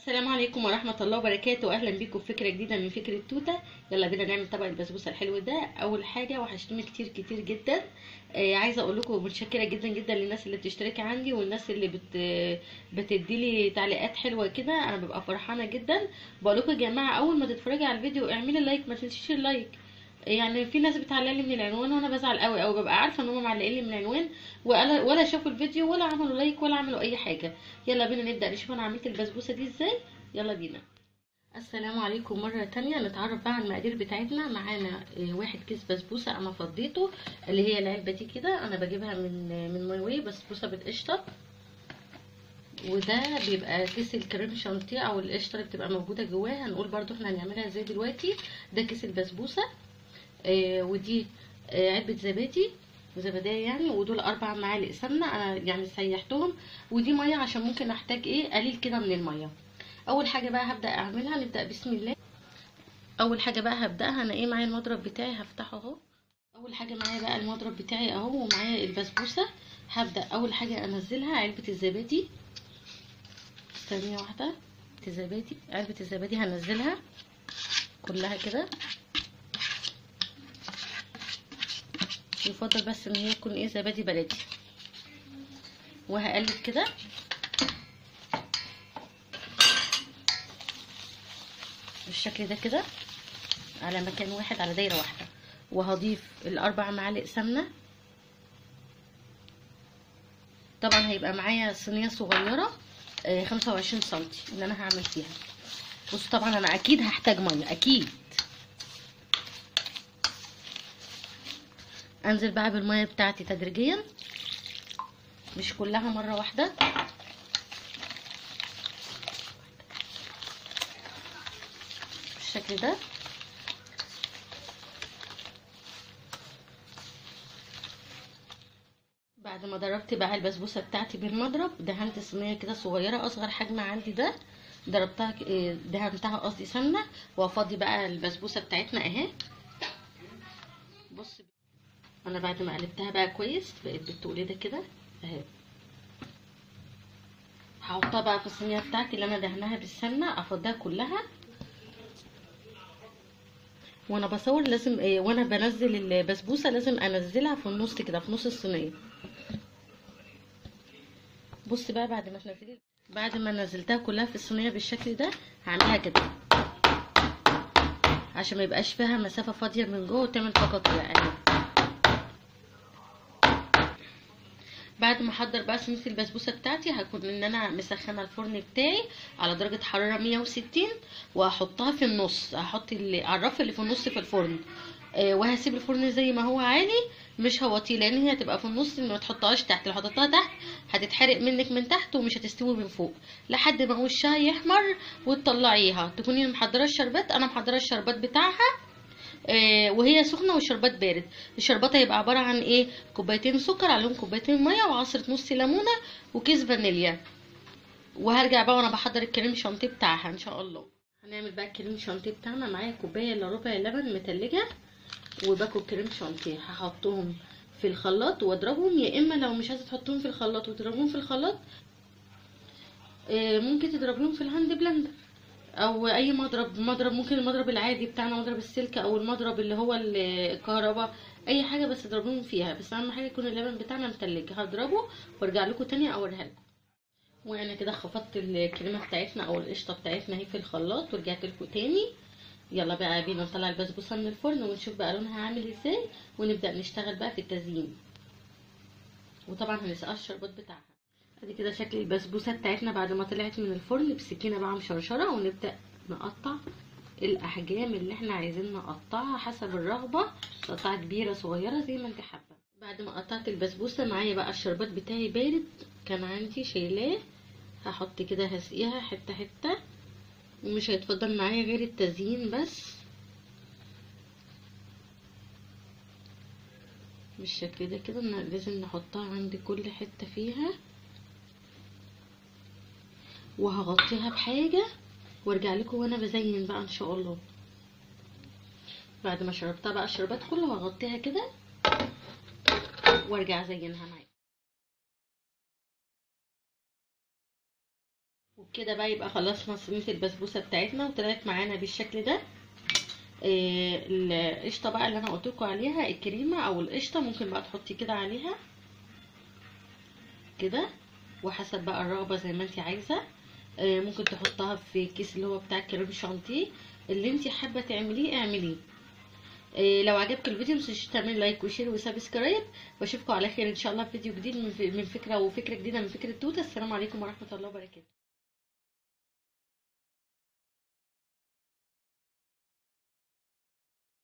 السلام عليكم ورحمة الله وبركاته. أهلا بيكم في فكرة جديدة من فكرة توتة. يلا بينا نعمل طبق البسبوسة الحلو ده. أول حاجة وحشتوني كتير كتير جدا. عايزة أقول لكم متشكرة جدا جدا للناس اللي بتشترك عندي والناس اللي بتديلي تعليقات حلوة كده. أنا ببقى فرحانة جدا. بقول لكم يا جماعة، أول ما تتفرجي على الفيديو اعملي لايك، ما تنسيش اللايك. يعني في ناس بتعلق لي من العنوان وانا بزعل قوي، او ببقى عارفه ان هم معلقين لي من العنوان ولا شافوا الفيديو ولا عملوا لايك ولا عملوا اي حاجه. يلا بينا نبدا نشوف انا عملت البسبوسه دي ازاي. يلا بينا. السلام عليكم مره تانية. نتعرف بقى على المقادير بتاعتنا. معانا 1 كيس بسبوسه انا فضيته، اللي هي العلبه دي كده. انا بجيبها من ماي بسبوسه بالقشطه. وده بيبقى كيس الكريم شانتيه او القشطه اللي بتبقى موجوده جواه. هنقول برضو احنا هنعملها ازاي دلوقتي. ده كيس البسبوسه. ودي علبة زبادية يعني. ودول 4 معالق سمنة انا يعني سيحتهم. ودي مية عشان ممكن احتاج قليل كده من المية. اول حاجة بقى هبدأ اعملها. نبدأ بسم الله. اول حاجة بقى هبدأها انا معايا المضرب بتاعي هفتحه اهو. اول حاجة معايا بقى المضرب بتاعي اهو، ومعايا البسبوسة. هبدأ اول حاجة انزلها علبة الزبادي. ثانية واحدة. علبة الزبادي هنزلها كلها كده. يفضل بس ان هي تكون زبادي بلدي. وهقلب كده بالشكل ده كده على مكان واحد، على دايره واحده. وهضيف ال4 معالق سمنه. طبعا هيبقى معايا صينيه صغيره 25 سنتي اللي انا هعمل فيها. بصوا طبعا انا اكيد هحتاج ميه اكيد. انزل بقى بالميه بتاعتي تدريجيا، مش كلها مره واحده. بالشكل ده. بعد ما ضربت بقى البسبوسه بتاعتي بالمضرب، دهنت صينيه كده صغيره اصغر حجم عندي ده. ضربتها دهنتها قصدي سمنه. وافضي بقى البسبوسه بتاعتنا اهي. بص انا بعد ما قلبتها بقى كويس بقت بالتقل ده كده اهي. هحطها بقى في الصينيه بتاعتي اللي انا دهناها بالسمنه. افضيها كلها. وانا بصور لازم وانا بنزل البسبوسه لازم انزلها في النص كده، في نص الصينيه. بص بقى بعد ما نزلتها كلها في الصينيه بالشكل ده هعملها كده عشان ما يبقاش فيها مسافه فاضيه من جوه وتعمل فقاقيع اهي. بعد ما احضر بقى صينيه البسبوسه بتاعتي، هكون ان انا مسخنه الفرن بتاعي على درجه حراره 160. وهحطها في النص. هحط على الرف اللي في النص في الفرن. وهسيب الفرن زي ما هو عالي، مش هوطيه، لان هي هتبقى في النص. ما تحطهاش تحت. لو حطيتها تحت هتتحرق منك من تحت ومش هتستوي من فوق. لحد ما وشها يحمر وتطلعيها تكوني محضره الشربات. انا محضره الشربات بتاعها وهي سخنه والشربات بارد. الشربات هيبقى عباره عن 2 سكر عليهم 2 ميه وعصره نص ليمونه وكيس فانيليا. وهرجع بقى وانا بحضر الكريم شانتيه بتاعها ان شاء الله. هنعمل بقى الكريم شانتيه بتاعنا. معايا 1 الا ربع لبن متلجه وباكو كريم شانتيه. هحطهم في الخلاط واضربهم. يا اما لو مش عايزه تحطهم في الخلاط وتضربهم في الخلاط، ممكن تضربيهم في الهاند بلندر او اي مضرب. ممكن المضرب العادي بتاعنا، مضرب السلك، او المضرب اللي هو الكهرباء، اي حاجه بس تضربوهم فيها. بس اهم حاجه يكون اللبن بتاعنا متلج. هضربه وارجع لكم تاني اوريها لكم. وانا كده خفضت الكريمه بتاعتنا او القشطه بتاعتنا اهي في الخلاط ورجعت لكم تاني. يلا بقى بينا نطلع البسبوسه من الفرن ونشوف بقى لونها عامل ازاي، ونبدا نشتغل بقى في التزيين. وطبعا هنسقى الشربات بتاعها. ادي كده شكل البسبوسه بتاعتنا بعد ما طلعت من الفرن. بسكينه بقى مشرشره ونبدا نقطع الاحجام اللي احنا عايزين نقطعها حسب الرغبه. قطعه كبيره صغيره زي ما انت حابه. بعد ما قطعت البسبوسه معايا بقى الشربات بتاعي بارد كان عندي شايلاه. هحط كده هسقيها حته حته. ومش هيتفضل معايا غير التزيين بس بالشكل ده كده. لازم نحطها عند كل حته فيها. وهغطيها بحاجه وارجع لكم وانا بزين بقى ان شاء الله. بعد ما شربتها بقى الشربات كله هغطيها كده وارجع ازينها معاكم. كده بقى يبقى خلصنا صينيه البسبوسه بتاعتنا وطلعت معانا بالشكل ده. القشطه بقى اللي انا قلت لكم عليها، الكريمه او القشطه ممكن بقى تحطي كده عليها كده، وحسب بقى الرغبه زي ما انت عايزه. ممكن تحطها في كيس اللي هو بتاع الكريم شانتيه، اللي انت حابه تعمليه اعمليه. لو عجبك الفيديو متنسيش تعملي لايك وشير وسبسكرايب، واشوفكم على خير ان شاء الله في فيديو جديد من فكره جديده من فكره توته. السلام عليكم ورحمه الله وبركاته.